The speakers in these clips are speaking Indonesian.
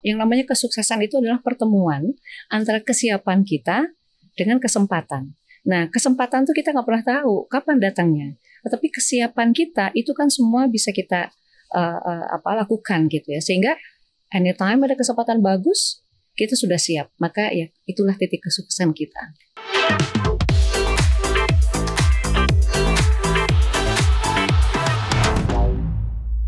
Yang namanya kesuksesan itu adalah pertemuan antara kesiapan kita dengan kesempatan. Nah, kesempatan itu kita nggak pernah tahu kapan datangnya. Tetapi kesiapan kita itu kan semua bisa kita lakukan gitu ya. Sehingga anytime ada kesempatan bagus, kita sudah siap. Maka ya itulah titik kesuksesan kita.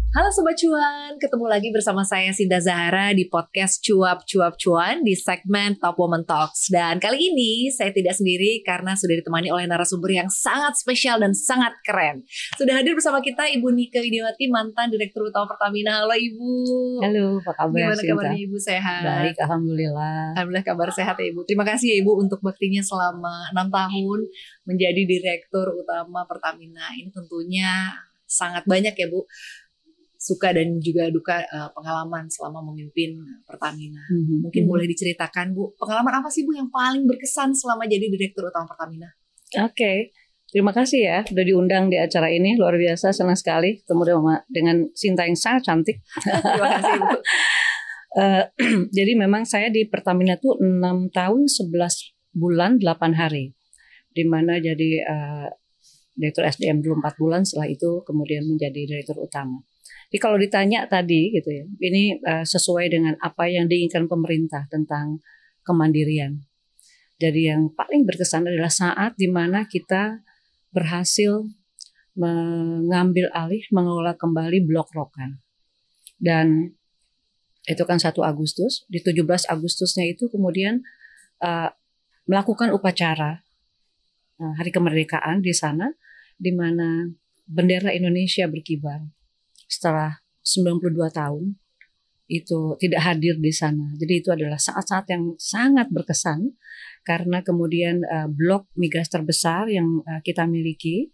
Halo Sobat Cuan, ketemu lagi bersama saya Sinda Zahara di podcast Cuap Cuap Cuan di segmen Top Woman Talks. Dan kali ini saya tidak sendiri karena sudah ditemani oleh narasumber yang sangat spesial dan sangat keren. Sudah hadir bersama kita Ibu Nike Widiawati, mantan Direktur Utama Pertamina. Halo Ibu. Halo, apa kabar? Gimana kabarnya Ibu, sehat? Baik, Alhamdulillah. Alhamdulillah kabar sehat ya Ibu. Terima kasih ya Ibu untuk baktinya selama 6 tahun menjadi Direktur Utama Pertamina. Ini tentunya sangat banyak ya Bu, suka dan juga duka pengalaman selama memimpin Pertamina. Mungkin boleh diceritakan Bu, pengalaman apa sih Bu yang paling berkesan selama jadi Direktur Utama Pertamina? Oke, terima kasih ya sudah diundang di acara ini, luar biasa, senang sekali ketemu dengan Sinta yang sangat cantik. Terima kasih Bu. Jadi memang saya di Pertamina tuh 6 tahun 11 bulan 8 hari, di mana jadi Direktur SDM dulu 4 bulan, setelah itu kemudian menjadi Direktur Utama. Jadi kalau ditanya tadi gitu ya, ini sesuai dengan apa yang diinginkan pemerintah tentang kemandirian. Jadi yang paling berkesan adalah saat di mana kita berhasil mengambil alih, mengelola kembali Blok Rokan. Dan itu kan 1 Agustus, di 17 Agustusnya itu kemudian melakukan upacara Hari Kemerdekaan di sana, di mana bendera Indonesia berkibar. Setelah 92 tahun itu tidak hadir di sana. Jadi itu adalah saat-saat yang sangat berkesan karena kemudian blok migas terbesar yang kita miliki,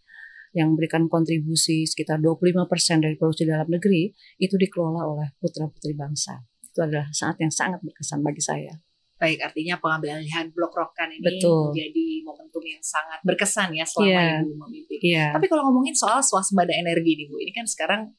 yang memberikan kontribusi sekitar 25% dari produksi dalam negeri, itu dikelola oleh putra-putri bangsa. Itu adalah saat yang sangat berkesan bagi saya. Baik, artinya pengambilan alihan Blok Rokan ini Betul. menjadi momentum yang sangat berkesan ya selama Ibu memimpin. Tapi kalau ngomongin soal swasembada energi nih Bu, ini kan sekarang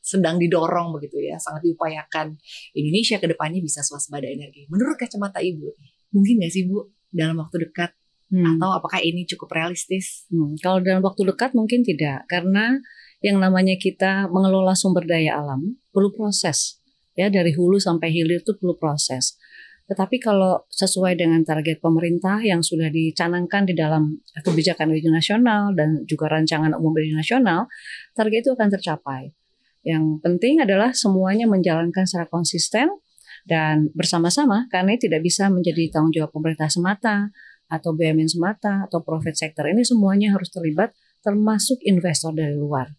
sedang didorong begitu ya, sangat diupayakan Indonesia ke depannya bisa swasembada energi. Menurut kacamata Ibu, mungkin nggak sih Bu dalam waktu dekat? Atau apakah ini cukup realistis? Kalau dalam waktu dekat mungkin tidak, karena yang namanya kita mengelola sumber daya alam perlu proses. Ya, dari hulu sampai hilir itu perlu proses. Tetapi kalau sesuai dengan target pemerintah yang sudah dicanangkan di dalam kebijakan energi nasional dan juga rancangan umum energi nasional, target itu akan tercapai. Yang penting adalah semuanya menjalankan secara konsisten dan bersama-sama, karena tidak bisa menjadi tanggung jawab pemerintah semata atau BUMN semata atau private sector. Ini semuanya harus terlibat, termasuk investor dari luar.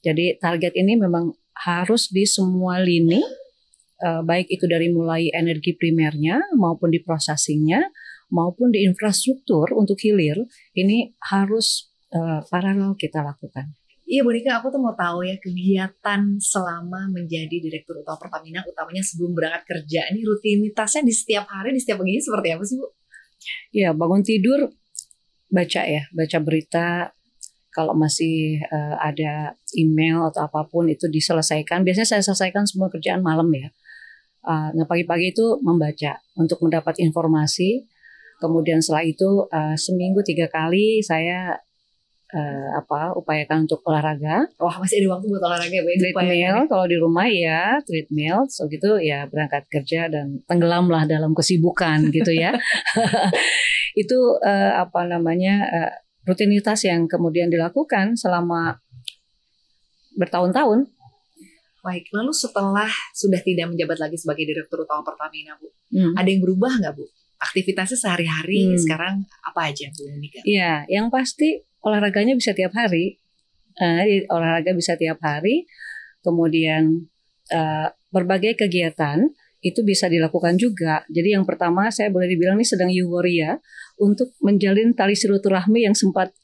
Jadi target ini memang harus di semua lini, baik itu dari mulai energi primernya maupun di processingnya maupun di infrastruktur untuk hilir, ini harus paralel kita lakukan. Iya Bu Nika, aku tuh mau tahu ya kegiatan selama menjadi Direktur Utama Pertamina, utamanya sebelum berangkat kerja. Ini rutinitasnya di setiap hari, di setiap pagi seperti apa sih Bu? Ya, bangun tidur baca berita. Kalau masih ada email atau apapun itu diselesaikan. Biasanya saya selesaikan semua kerjaan malam ya. Nah pagi-pagi itu membaca untuk mendapat informasi. Kemudian setelah itu seminggu 3 kali saya upayakan untuk olahraga. Wah, masih ada waktu buat olahraga ya? Treadmill kalau di rumah ya, treadmill. So gitu ya, berangkat kerja dan tenggelamlah dalam kesibukan gitu ya. Itu rutinitas yang kemudian dilakukan selama bertahun-tahun. Baik, lalu setelah sudah tidak menjabat lagi sebagai Direktur Utama Pertamina Bu, ada yang berubah nggak Bu? Aktivitasnya sehari-hari sekarang apa aja Bu Nika? Iya, yang pasti olahraganya bisa tiap hari. Olahraga bisa tiap hari. Kemudian berbagai kegiatan itu bisa dilakukan juga. Jadi yang pertama saya boleh dibilang ini sedang euforia untuk menjalin tali silaturahmi yang sempat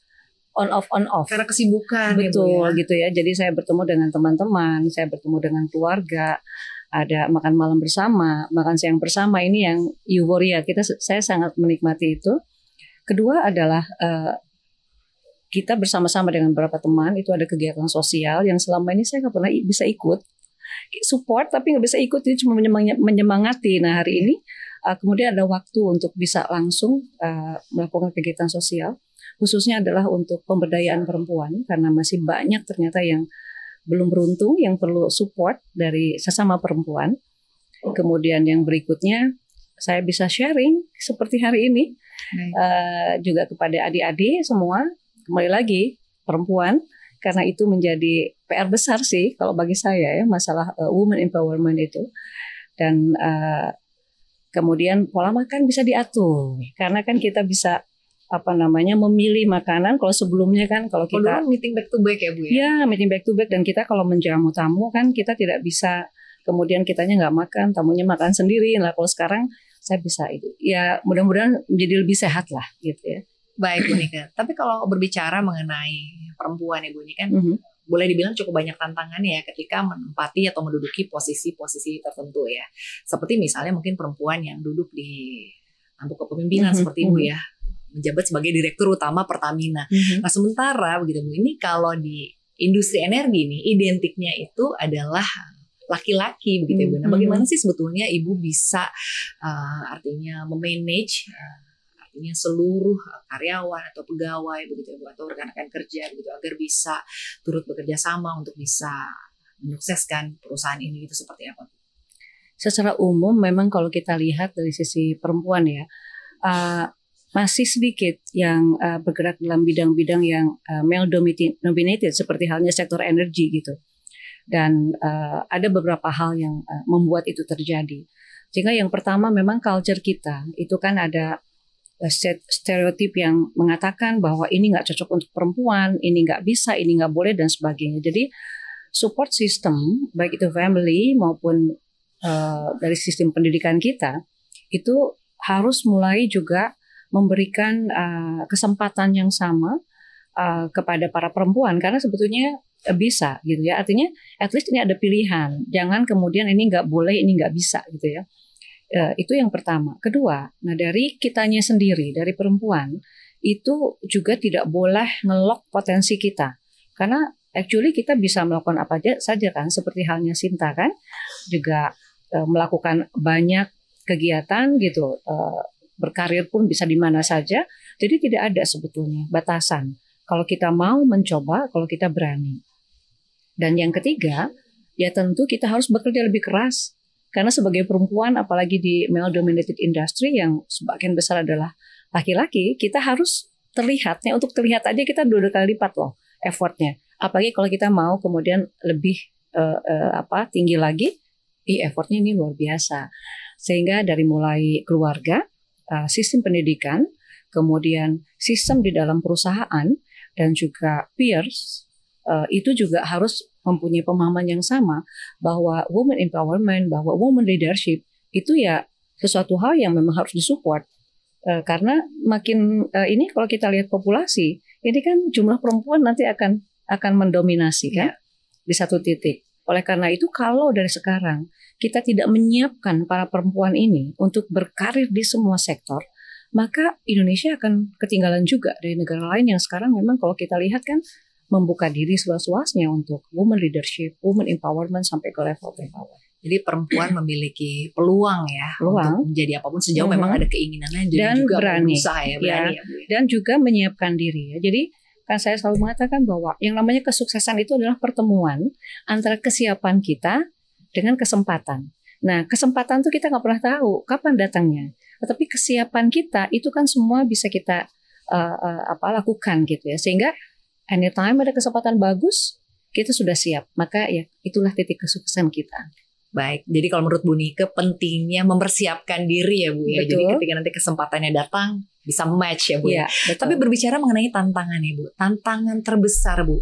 on off. Karena kesibukan. Betul ya, gitu ya. Jadi saya bertemu dengan teman-teman, saya bertemu dengan keluarga, ada makan malam bersama, makan siang bersama, ini yang euforia. Saya sangat menikmati itu. Kedua adalah kita bersama-sama dengan beberapa teman itu ada kegiatan sosial yang selama ini saya nggak pernah bisa ikut. support tapi nggak bisa ikut, jadi cuma menyemangati. Nah hari ini kemudian ada waktu untuk bisa langsung melakukan kegiatan sosial, khususnya adalah untuk pemberdayaan perempuan karena masih banyak ternyata yang belum beruntung, yang perlu support dari sesama perempuan. Kemudian yang berikutnya saya bisa sharing seperti hari ini juga kepada adik-adik semua, kembali lagi perempuan, karena itu menjadi PR besar sih kalau bagi saya ya, masalah women empowerment itu. Dan kemudian pola makan bisa diatur karena kan kita bisa memilih makanan. Kalau sebelumnya kan kalau kita meeting back to back ya Bu ya? Ya meeting back to back, dan kita kalau menjamu tamu kan kita tidak bisa kemudian kitanya nggak makan, tamunya makan sendiri. Nah kalau sekarang saya bisa itu. Ya mudah-mudahan menjadi lebih sehat lah gitu ya. Baik Bu Nika. Tapi kalau berbicara mengenai perempuan ya Bu, ini kan boleh dibilang cukup banyak tantangannya ya ketika menempati atau menduduki posisi-posisi tertentu ya. Seperti misalnya mungkin perempuan yang duduk di tampuk kepemimpinan seperti Ibu ya, menjabat sebagai Direktur Utama Pertamina. Nah sementara begitu Bu, ini kalau di industri energi ini identiknya itu adalah laki-laki begitu Bu. Nah bagaimana sih sebetulnya Ibu bisa artinya memanage artinya seluruh karyawan atau pegawai begitu Bu, atau rekan-rekan kerja begitu agar bisa turut bekerja sama untuk bisa menyukseskan perusahaan ini, itu seperti apa Bu? Secara umum memang kalau kita lihat dari sisi perempuan ya, masih sedikit yang bergerak dalam bidang-bidang yang male dominated seperti halnya sektor energi gitu. Dan ada beberapa hal yang membuat itu terjadi. Sehingga yang pertama memang culture kita itu kan ada stereotip yang mengatakan bahwa ini nggak cocok untuk perempuan, ini nggak bisa, ini nggak boleh dan sebagainya. Jadi support system baik itu family maupun dari sistem pendidikan kita itu harus mulai juga memberikan kesempatan yang sama kepada para perempuan, karena sebetulnya bisa gitu ya, artinya at least ini ada pilihan, jangan kemudian ini nggak boleh, ini nggak bisa gitu ya. Itu yang pertama. Kedua, nah dari kitanya sendiri, dari perempuan itu juga tidak boleh ngelok potensi kita, karena actually kita bisa melakukan apa aja saja kan, seperti halnya Sinta kan juga melakukan banyak kegiatan gitu, berkarir pun bisa di mana saja, jadi tidak ada sebetulnya batasan kalau kita mau mencoba, kalau kita berani. Dan yang ketiga, ya tentu kita harus bekerja lebih keras. Karena sebagai perempuan, apalagi di male dominated industry yang sebagian besar adalah laki-laki, kita harus terlihatnya, untuk terlihat aja kita 2 kali lipat loh effortnya. Apalagi kalau kita mau kemudian lebih tinggi lagi, effortnya ini luar biasa. Sehingga dari mulai keluarga, sistem pendidikan, kemudian sistem di dalam perusahaan, dan juga peers, itu juga harus mempunyai pemahaman yang sama bahwa women empowerment, bahwa women leadership itu ya sesuatu hal yang memang harus disupport. Karena makin ini kalau kita lihat populasi, ini kan jumlah perempuan nanti akan mendominasi kan di satu titik. Oleh karena itu kalau dari sekarang kita tidak menyiapkan para perempuan ini untuk berkarir di semua sektor, maka Indonesia akan ketinggalan juga dari negara lain yang sekarang memang kalau kita lihat kan membuka diri seluas-luasnya untuk women leadership, women empowerment sampai ke level power. Jadi perempuan memiliki peluang ya untuk menjadi apapun sejauh memang ada keinginannya dan juga berani, berusaha ya, berani ya, Bu. Dan juga menyiapkan diri ya. Jadi kan saya selalu mengatakan bahwa yang namanya kesuksesan itu adalah pertemuan antara kesiapan kita dengan kesempatan. Nah, kesempatan itu kita nggak pernah tahu kapan datangnya. Tetapi kesiapan kita itu kan semua bisa kita lakukan gitu ya. Sehingga anytime ada kesempatan bagus, kita sudah siap. Maka ya itulah titik kesuksesan kita. Baik, jadi kalau menurut Bu Nike pentingnya mempersiapkan diri ya Bu ya. Betul. Jadi ketika nanti kesempatannya datang bisa match ya Bu ya. Betul. Tapi berbicara mengenai tantangan ya Bu, tantangan terbesar Bu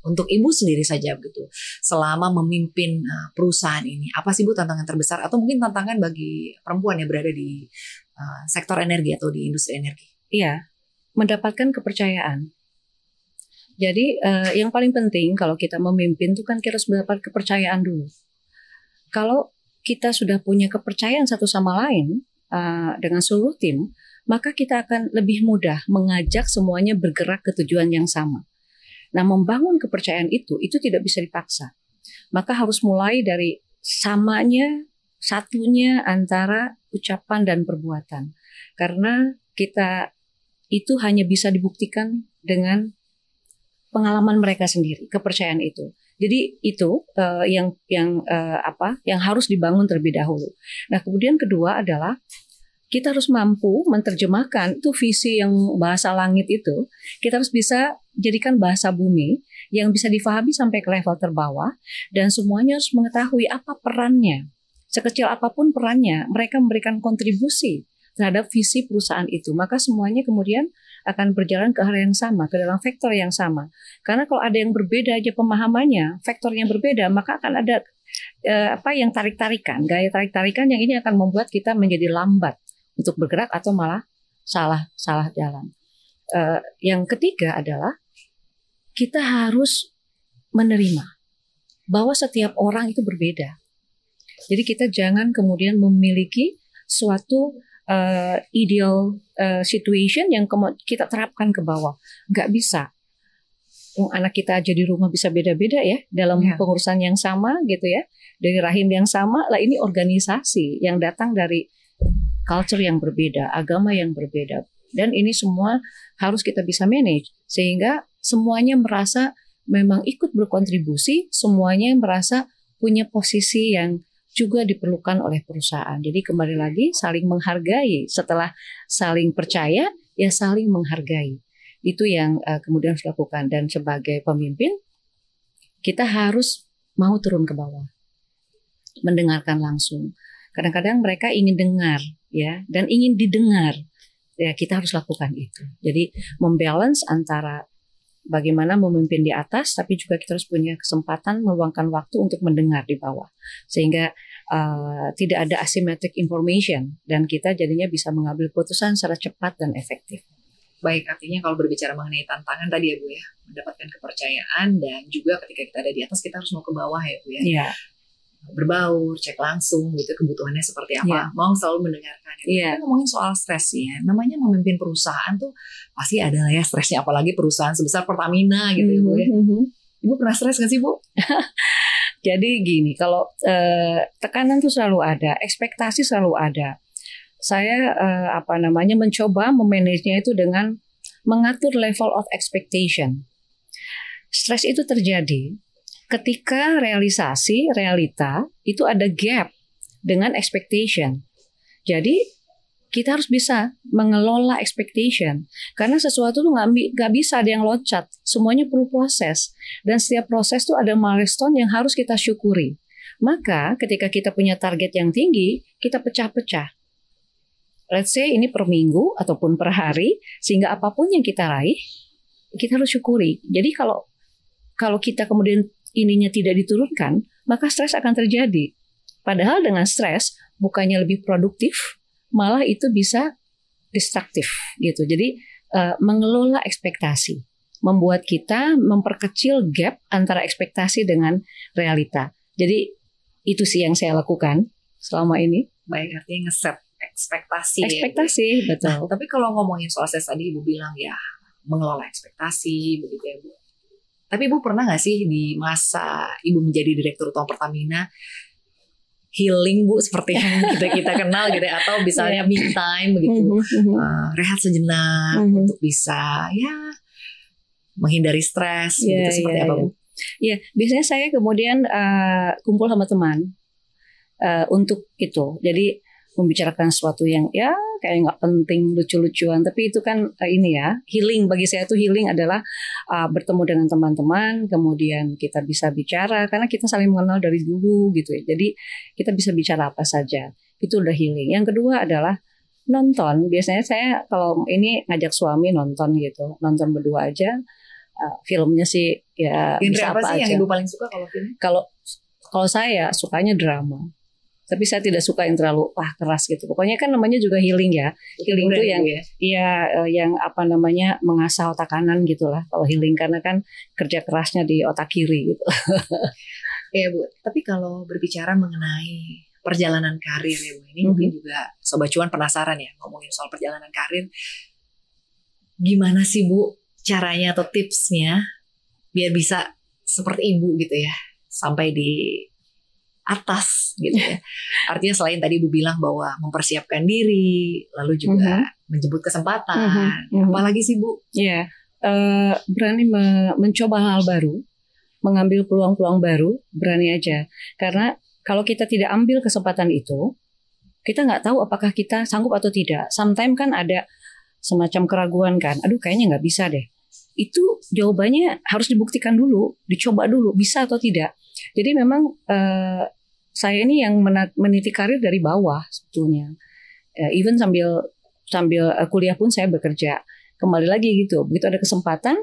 untuk Ibu sendiri saja begitu selama memimpin perusahaan ini, apa sih Bu tantangan terbesar atau mungkin tantangan bagi perempuan yang berada di sektor energi atau di industri energi? Iya, mendapatkan kepercayaan. Jadi yang paling penting kalau kita memimpin itu kan kita harus mendapat kepercayaan dulu. Kalau kita sudah punya kepercayaan satu sama lain dengan seluruh tim, maka kita akan lebih mudah mengajak semuanya bergerak ke tujuan yang sama. Nah, membangun kepercayaan itu tidak bisa dipaksa. Maka harus mulai dari samanya, satunya antara ucapan dan perbuatan. Karena kita itu hanya bisa dibuktikan dengan pengalaman mereka sendiri, kepercayaan itu. Jadi itu yang harus dibangun terlebih dahulu. Nah, kemudian kedua adalah kita harus mampu menerjemahkan itu visi yang bahasa langit itu, kita harus bisa jadikan bahasa bumi yang bisa difahami sampai ke level terbawah, dan semuanya harus mengetahui apa perannya. Sekecil apapun perannya, mereka memberikan kontribusi terhadap visi perusahaan itu, maka semuanya kemudian akan berjalan ke arah yang sama, ke dalam vektor yang sama. Karena kalau ada yang berbeda aja pemahamannya, vektor yang berbeda, maka akan ada yang tarik-tarikan, gaya tarik-tarikan yang ini akan membuat kita menjadi lambat untuk bergerak atau malah salah jalan. Yang ketiga adalah kita harus menerima bahwa setiap orang itu berbeda. Jadi kita jangan kemudian memiliki suatu ideal situation yang kita terapkan ke bawah. Nggak bisa. Anak kita aja di rumah bisa beda-beda ya dalam pengurusan yang sama gitu ya, dari rahim yang sama. Lah ini organisasi yang datang dari culture yang berbeda, agama yang berbeda, dan ini semua harus kita bisa manage sehingga semuanya merasa memang ikut berkontribusi, semuanya merasa punya posisi yang juga diperlukan oleh perusahaan. Jadi kembali lagi saling menghargai, setelah saling percaya ya saling menghargai. Itu yang kemudian harus dilakukan, dan sebagai pemimpin kita harus mau turun ke bawah, mendengarkan langsung. Kadang-kadang mereka ingin dengar ya, dan ingin didengar. Ya, kita harus lakukan itu. Jadi membalance antara bagaimana memimpin di atas, tapi juga kita harus punya kesempatan meluangkan waktu untuk mendengar di bawah. Sehingga tidak ada asymmetric information, dan kita jadinya bisa mengambil keputusan secara cepat dan efektif. Baik, artinya kalau berbicara mengenai tantangan tadi ya Bu ya, mendapatkan kepercayaan, dan juga ketika kita ada di atas kita harus mau ke bawah ya Bu ya. Iya. Berbaur, cek langsung gitu kebutuhannya seperti apa, mau selalu mendengarkan. Kita ngomongin soal stres ya, namanya memimpin perusahaan tuh pasti ada lah ya stresnya, apalagi perusahaan sebesar Pertamina gitu ya Bu ya. Ibu pernah stres gak sih Bu? Jadi gini, kalau tekanan tuh selalu ada, ekspektasi selalu ada. Saya mencoba memanagenya itu dengan mengatur level of expectation. Stres itu terjadi ketika realita itu ada gap dengan expectation. Jadi kita harus bisa mengelola expectation, karena sesuatu tuh nggak bisa ada yang loncat, semuanya perlu proses, dan setiap proses tuh ada milestone yang harus kita syukuri. Maka ketika kita punya target yang tinggi, kita pecah-pecah. Let's say ini per minggu ataupun per hari, sehingga apapun yang kita raih, kita harus syukuri. Jadi kalau kita kemudian ininya tidak diturunkan, maka stres akan terjadi. Padahal dengan stres bukannya lebih produktif, malah itu bisa destruktif gitu. Jadi mengelola ekspektasi, membuat kita memperkecil gap antara ekspektasi dengan realita. Jadi itu sih yang saya lakukan selama ini. Baik, artinya ngeset ekspektasi. Ekspektasi, ya, betul. Nah, tapi kalau ngomongin soal stres tadi Ibu bilang ya mengelola ekspektasi begitu ya Bu. Tapi Ibu pernah nggak sih di masa Ibu menjadi Direktur Utama Pertamina healing Bu, seperti yang kita kenal gitu ya, atau misalnya me time begitu, rehat sejenak untuk bisa ya menghindari stres begitu, seperti apa Bu? Iya, biasanya saya kemudian kumpul sama teman untuk itu. Jadi membicarakan sesuatu yang ya kayak nggak penting, lucu-lucuan, tapi itu kan ini ya healing. Bagi saya tuh healing adalah bertemu dengan teman-teman, kemudian kita bisa bicara karena kita saling mengenal dari dulu gitu ya. Jadi kita bisa bicara apa saja, itu udah healing. Yang kedua adalah nonton. Biasanya saya kalau ini ngajak suami nonton gitu, nonton berdua aja. Filmnya sih ya bisa apa sih aja. Yang Ibu paling suka kalau film? Kalau saya sukanya drama. Tapi saya tidak suka yang terlalu keras gitu. Pokoknya kan namanya juga healing ya. Healing itu yang yang mengasah otak kanan gitulah. Kalau healing karena kan kerja kerasnya di otak kiri gitu. Ya Bu. Tapi kalau berbicara mengenai perjalanan karir ya Bu, ini mungkin juga Sobat Cuan penasaran ya ngomongin soal perjalanan karir. Gimana sih Bu caranya atau tipsnya biar bisa seperti Ibu gitu ya sampai di atas gitu ya. Artinya selain tadi Ibu bilang bahwa mempersiapkan diri, lalu juga menjemput kesempatan, apalagi sih Bu? Iya, berani mencoba hal baru, mengambil peluang-peluang baru, berani aja. Karena kalau kita tidak ambil kesempatan itu, kita nggak tahu apakah kita sanggup atau tidak. Sometimes kan ada semacam keraguan kan, aduh kayaknya nggak bisa deh. Itu jawabannya harus dibuktikan dulu, dicoba dulu, bisa atau tidak. Jadi memang saya ini yang meniti karir dari bawah sebetulnya. Even sambil kuliah pun saya bekerja. Kembali lagi gitu, begitu ada kesempatan,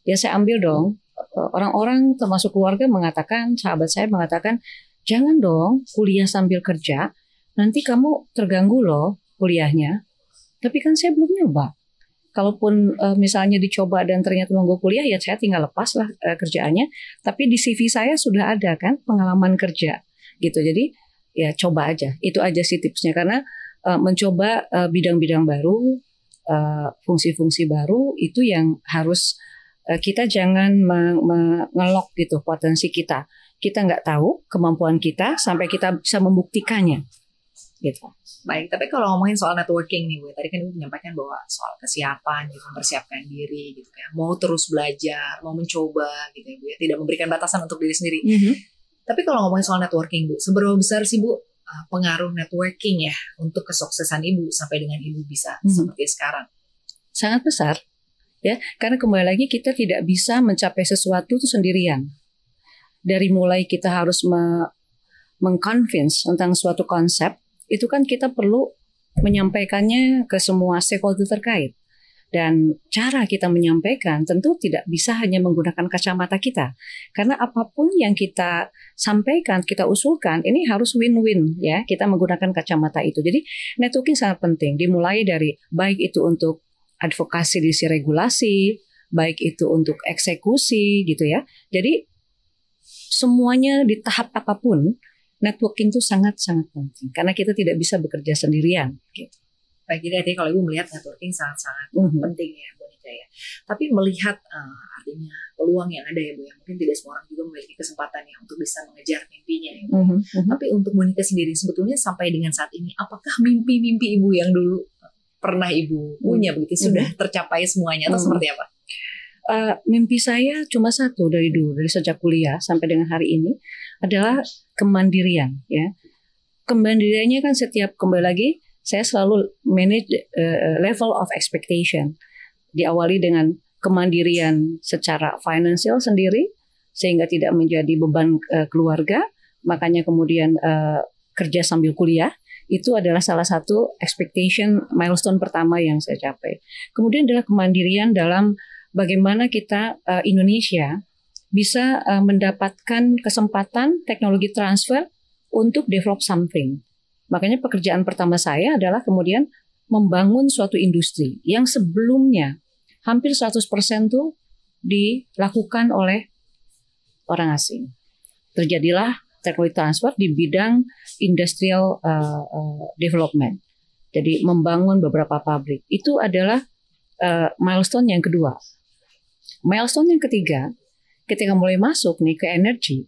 ya saya ambil dong. Orang-orang termasuk keluarga mengatakan, sahabat saya mengatakan, jangan dong kuliah sambil kerja, nanti kamu terganggu loh kuliahnya. Tapi kan saya belum nyoba. Kalaupun misalnya dicoba dan ternyata nunggu kuliah, ya saya tinggal lepas lah kerjaannya. Tapi di CV saya sudah ada kan pengalaman kerja gitu. Jadi ya coba aja. Itu aja sih tipsnya, karena mencoba bidang-bidang baru, fungsi-fungsi baru itu yang harus kita jangan mengelok gitu potensi kita. Kita nggak tahu kemampuan kita sampai kita bisa membuktikannya. Gitu. Baik, tapi kalau ngomongin soal networking nih Bu, tadi kan Ibu menyampaikan bahwa soal kesiapan, gitu, mempersiapkan diri, gitu kan, mau terus belajar, mau mencoba, gitu ya Bu, ya, tidak memberikan batasan untuk diri sendiri. Tapi kalau ngomongin soal networking Bu, seberapa besar sih Bu pengaruh networking ya untuk kesuksesan Ibu sampai dengan Ibu bisa seperti sekarang? Sangat besar, ya, karena kembali lagi kita tidak bisa mencapai sesuatu itu sendirian. Dari mulai kita harus mengconvince tentang suatu konsep, itu kan kita perlu menyampaikannya ke semua stakeholder terkait. Dan cara kita menyampaikan tentu tidak bisa hanya menggunakan kacamata kita. Karena apapun yang kita sampaikan, kita usulkan, ini harus win-win ya. Kita menggunakan kacamata itu. Jadi networking sangat penting. Dimulai dari baik itu untuk advokasi di sisi regulasi, baik itu untuk eksekusi gitu ya. Jadi semuanya di tahap apapun, networking itu sangat-sangat penting karena kita tidak bisa bekerja sendirian. Gitu. Baik, jadi artinya kalau Ibu melihat networking sangat-sangat penting ya Bu Nika ya. Tapi melihat artinya peluang yang ada ya Bu ya, mungkin tidak semua orang juga memiliki kesempatan ya untuk bisa mengejar mimpinya ya Bu. Tapi untuk Bu Nika sendiri sebetulnya sampai dengan saat ini, apakah mimpi-mimpi Ibu yang dulu pernah Ibu punya begitu sudah tercapai semuanya atau seperti apa? Mimpi saya cuma satu dari dulu, dari sejak kuliah sampai dengan hari ini adalah kemandirian ya. Kemandiriannya kan setiap kembali lagi saya selalu manage level of expectation. Diawali dengan kemandirian secara financial sendiri sehingga tidak menjadi beban keluarga, makanya kemudian kerja sambil kuliah. Itu adalah salah satu expectation milestone pertama yang saya capai. Kemudian adalah kemandirian dalam bagaimana kita Indonesia bisa mendapatkan kesempatan teknologi transfer untuk develop something. Makanya pekerjaan pertama saya adalah kemudian membangun suatu industri yang sebelumnya hampir 100% tuh dilakukan oleh orang asing. Terjadilah teknologi transfer di bidang industrial development. Jadi membangun beberapa pabrik. Itu adalah milestone yang kedua. Milestone yang ketiga, ketika mulai masuk nih ke energi,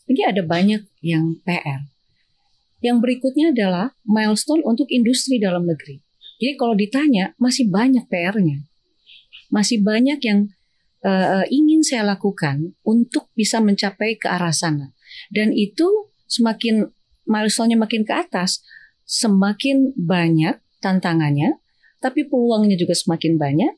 ini ada banyak yang PR. Yang berikutnya adalah milestone untuk industri dalam negeri. Jadi kalau ditanya, masih banyak PR-nya. Masih banyak yang ingin saya lakukan untuk bisa mencapai ke arah sana. Dan itu semakin milestone-nya makin ke atas, semakin banyak tantangannya, tapi peluangnya juga semakin banyak,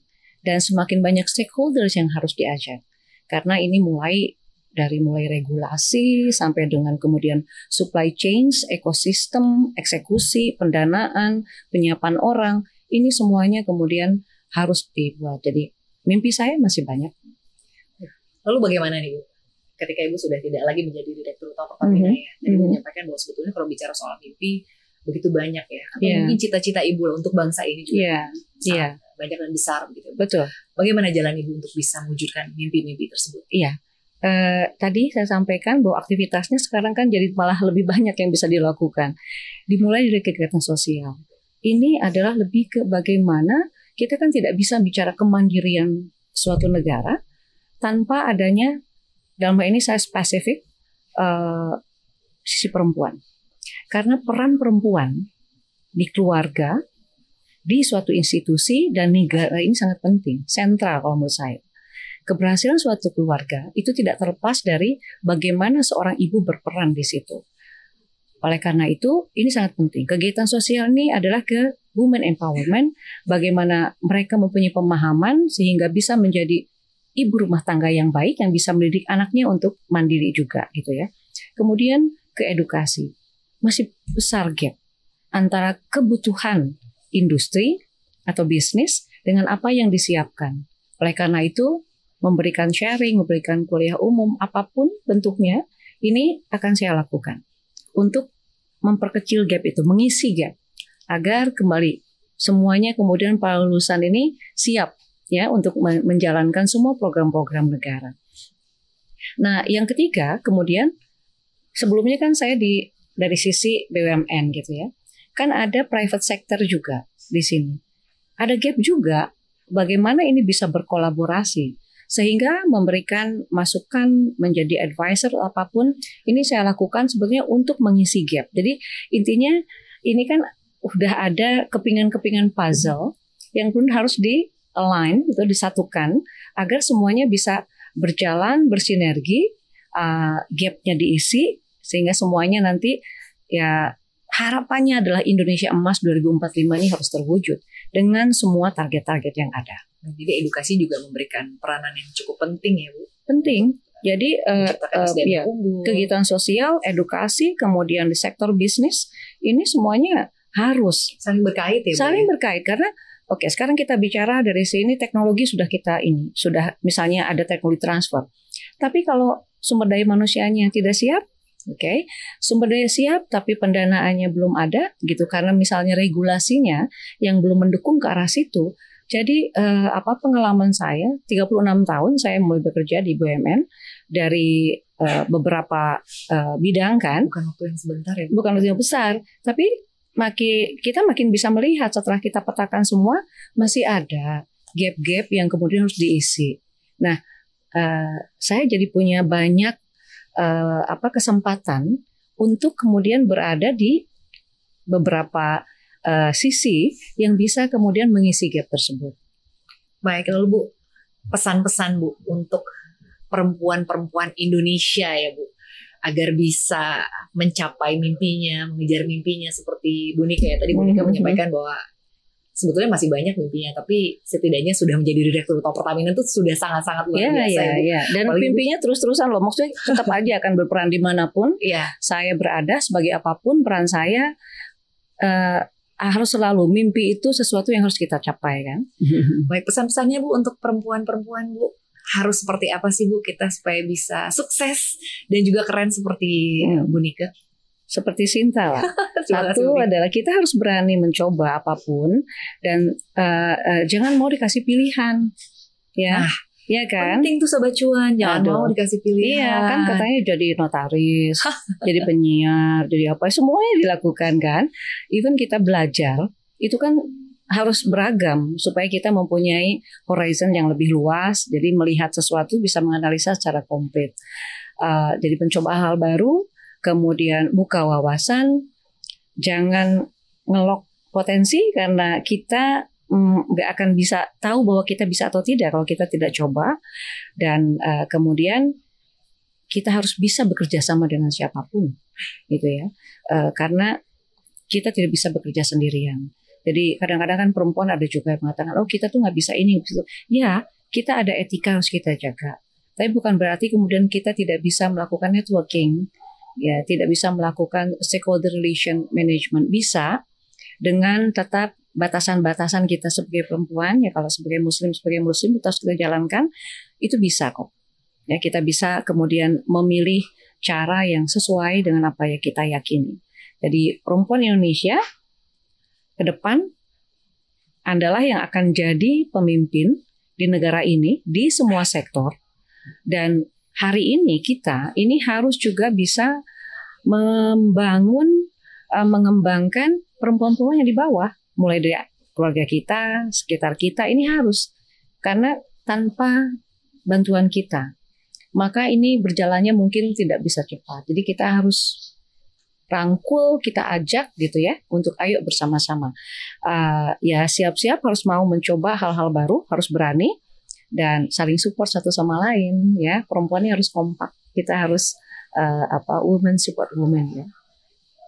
dan semakin banyak stakeholders yang harus diajak. Karena ini mulai regulasi sampai dengan kemudian supply chain, ekosistem, eksekusi, pendanaan, penyiapan orang, ini semuanya kemudian harus dibuat. Jadi mimpi saya masih banyak. Lalu bagaimana nih Bu? Ketika Ibu sudah tidak lagi menjadi Direktur Utama Pertamina ya, dan Ibu menyampaikan bahwa sebetulnya kalau bicara soal mimpi begitu banyak ya, atau mungkin cita-cita Ibu untuk bangsa ini juga banyak dan besar gitu. Betul. Bagaimana jalan Ibu untuk bisa mewujudkan mimpi-mimpi tersebut? Iya. Tadi saya sampaikan bahwa aktivitasnya sekarang kan jadi malah lebih banyak yang bisa dilakukan. Dimulai dari kegiatan sosial. Ini adalah lebih ke bagaimana kita kan tidak bisa bicara kemandirian suatu negara tanpa adanya, dalam hal ini saya spesifik, sisi perempuan. Karena peran perempuan di keluarga, di suatu institusi dan negara ini sangat penting, sentral kalau menurut saya. Keberhasilan suatu keluarga itu tidak terlepas dari bagaimana seorang ibu berperan di situ. Oleh karena itu, ini sangat penting. Kegiatan sosial ini adalah ke women empowerment, bagaimana mereka mempunyai pemahaman sehingga bisa menjadi ibu rumah tangga yang baik, yang bisa mendidik anaknya untuk mandiri juga gitu ya. Kemudian ke edukasi. Masih besar gap antara kebutuhan industri atau bisnis dengan apa yang disiapkan. Oleh karena itu, memberikan sharing, memberikan kuliah umum, apapun bentuknya, ini akan saya lakukan untuk memperkecil gap itu, mengisi gap, agar kembali semuanya kemudian para lulusan ini siap ya untuk menjalankan semua program-program negara. Nah, yang ketiga, kemudian sebelumnya kan saya dari sisi BUMN gitu ya. Kan ada private sector juga di sini. Ada gap juga bagaimana ini bisa berkolaborasi sehingga memberikan masukan, menjadi advisor apapun. Ini saya lakukan sebetulnya untuk mengisi gap. Jadi intinya ini kan udah ada kepingan-kepingan puzzle yang pun harus di-align, gitu, disatukan agar semuanya bisa berjalan, bersinergi, gapnya diisi sehingga semuanya nanti ya harapannya adalah Indonesia Emas 2045 ini harus terwujud dengan semua target-target yang ada. Jadi edukasi juga memberikan peranan yang cukup penting ya Bu. Penting. Jadi ya, kegiatan sosial, edukasi, kemudian di sektor bisnis ini semuanya harus saling berkait ya Bu. Saling berkait karena oke, sekarang kita bicara dari sini teknologi sudah sudah misalnya ada teknologi transfer. Tapi kalau sumber daya manusianya tidak siap, sumber daya siap tapi pendanaannya belum ada gitu karena misalnya regulasinya yang belum mendukung ke arah situ. Jadi pengalaman saya 36 tahun saya mulai bekerja di BUMN dari beberapa bidang kan. Bukan waktu yang sebentar ya. Bukan waktu yang besar, tapi kita makin bisa melihat setelah kita petakan semua masih ada gap-gap yang kemudian harus diisi. Nah, saya jadi punya banyak kesempatan untuk kemudian berada di beberapa sisi yang bisa kemudian mengisi gap tersebut. Baik, lalu Bu, pesan-pesan Bu untuk perempuan-perempuan Indonesia ya Bu, agar bisa mencapai mimpinya, mengejar mimpinya seperti Bu Nika ya. Tadi Bu Nika menyampaikan bahwa sebetulnya masih banyak mimpinya, tapi setidaknya sudah menjadi direktur utama Pertamina itu sudah sangat-sangat luar biasa. Iya. Dan mimpinya terus-terusan loh, maksudnya tetap aja akan berperan dimanapun saya berada sebagai apapun peran saya. Harus selalu mimpi itu sesuatu yang harus kita capai kan. Baik, pesan-pesannya Bu untuk perempuan-perempuan Bu, harus seperti apa sih Bu kita supaya bisa sukses dan juga keren seperti Bu Nika? Seperti Sinta lah. Satu adalah kita harus berani mencoba apapun dan jangan mau dikasih pilihan ya. Iya kan? Penting tuh Sobat Cuan, jangan mau dikasih pilihan. Iya kan katanya jadi notaris, jadi penyiar, jadi apa, semuanya dilakukan kan. Even kita belajar, itu kan harus beragam supaya kita mempunyai horizon yang lebih luas. Jadi melihat sesuatu bisa menganalisa secara komplit. Jadi mencoba hal baru, kemudian buka wawasan, jangan ngelok potensi karena kita nggak akan bisa tahu bahwa kita bisa atau tidak kalau kita tidak coba. Dan kemudian kita harus bisa bekerja sama dengan siapapun gitu ya, karena kita tidak bisa bekerja sendirian. Jadi kadang-kadang kan perempuan ada juga yang mengatakan kita tuh nggak bisa ini gitu. Ya, kita ada etika harus kita jaga, tapi bukan berarti kemudian kita tidak bisa melakukan networking ya, tidak bisa melakukan stakeholder relation management. Bisa dengan tetap batasan-batasan kita sebagai perempuan ya, kalau sebagai muslim kita harus kita jalankan, itu bisa kok ya. Kita bisa kemudian memilih cara yang sesuai dengan apa yang kita yakini. Jadi perempuan Indonesia ke depan adalah yang akan jadi pemimpin di negara ini di semua sektor. Dan hari ini kita ini harus juga bisa mengembangkan perempuan-perempuan yang di bawah, mulai dari keluarga kita, sekitar kita, ini harus. Karena tanpa bantuan kita, maka ini berjalannya mungkin tidak bisa cepat. Jadi kita harus rangkul, kita ajak gitu ya untuk ayo bersama-sama. Ya siap-siap harus mau mencoba hal-hal baru, harus berani dan saling support satu sama lain ya. Perempuan ini harus kompak. Kita harus women support women ya.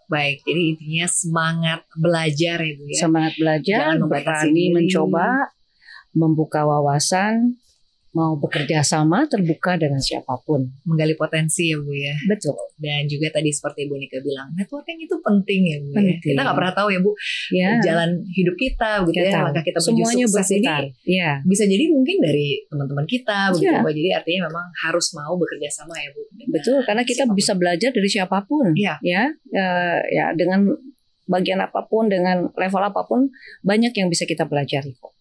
Baik, jadi intinya semangat belajar ya Bu ya. Semangat belajar, berani mencoba, membuka wawasan, mau bekerja sama, terbuka dengan siapapun. Menggali potensi ya Bu ya. Betul. Dan juga tadi seperti Bu Nika bilang, networking itu penting ya Bu ya. Penting. Kita nggak pernah tahu ya Bu, jalan hidup kita begitu ya, langkah kita menuju sukses ini bisa jadi mungkin dari teman-teman kita begitu ya. Jadi artinya memang harus mau bekerja sama ya Bu. Betul, karena kita bisa belajar dari siapapun ya dengan bagian apapun, dengan level apapun, banyak yang bisa kita pelajari kok.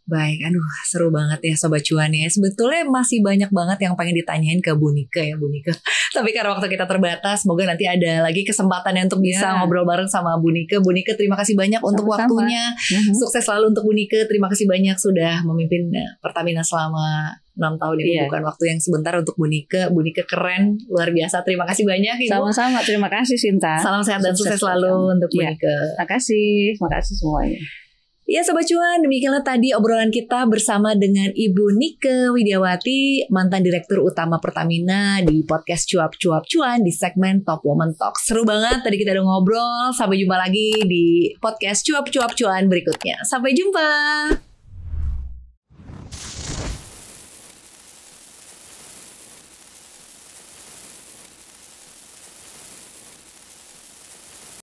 Baik, aduh seru banget ya Sobat Cuan ya. Sebetulnya masih banyak banget yang pengen ditanyain ke Bu Nika ya Bu Nika. Tapi karena waktu kita terbatas, semoga nanti ada lagi kesempatannya untuk bisa ngobrol bareng sama Bu Nika. Bu Nika terima kasih banyak untuk waktunya. Sukses selalu untuk Bu Nika. Terima kasih banyak sudah memimpin Pertamina selama 6 tahun ini. Bukan waktu yang sebentar untuk Bu Nika. Bu Nika keren, luar biasa. Terima kasih banyak Ibu. Sama-sama, terima kasih Sinta. Salam sehat dan sukses selalu untuk Bu Nika. Terima kasih semuanya. Ya Sobat Cuan, demikianlah tadi obrolan kita bersama dengan Ibu Nika Widiawati, mantan Direktur Utama Pertamina di podcast Cuap-Cuap Cuan di segmen Top Woman Talk. Seru banget, tadi kita udah ngobrol. Sampai jumpa lagi di podcast Cuap-Cuap Cuan berikutnya. Sampai jumpa.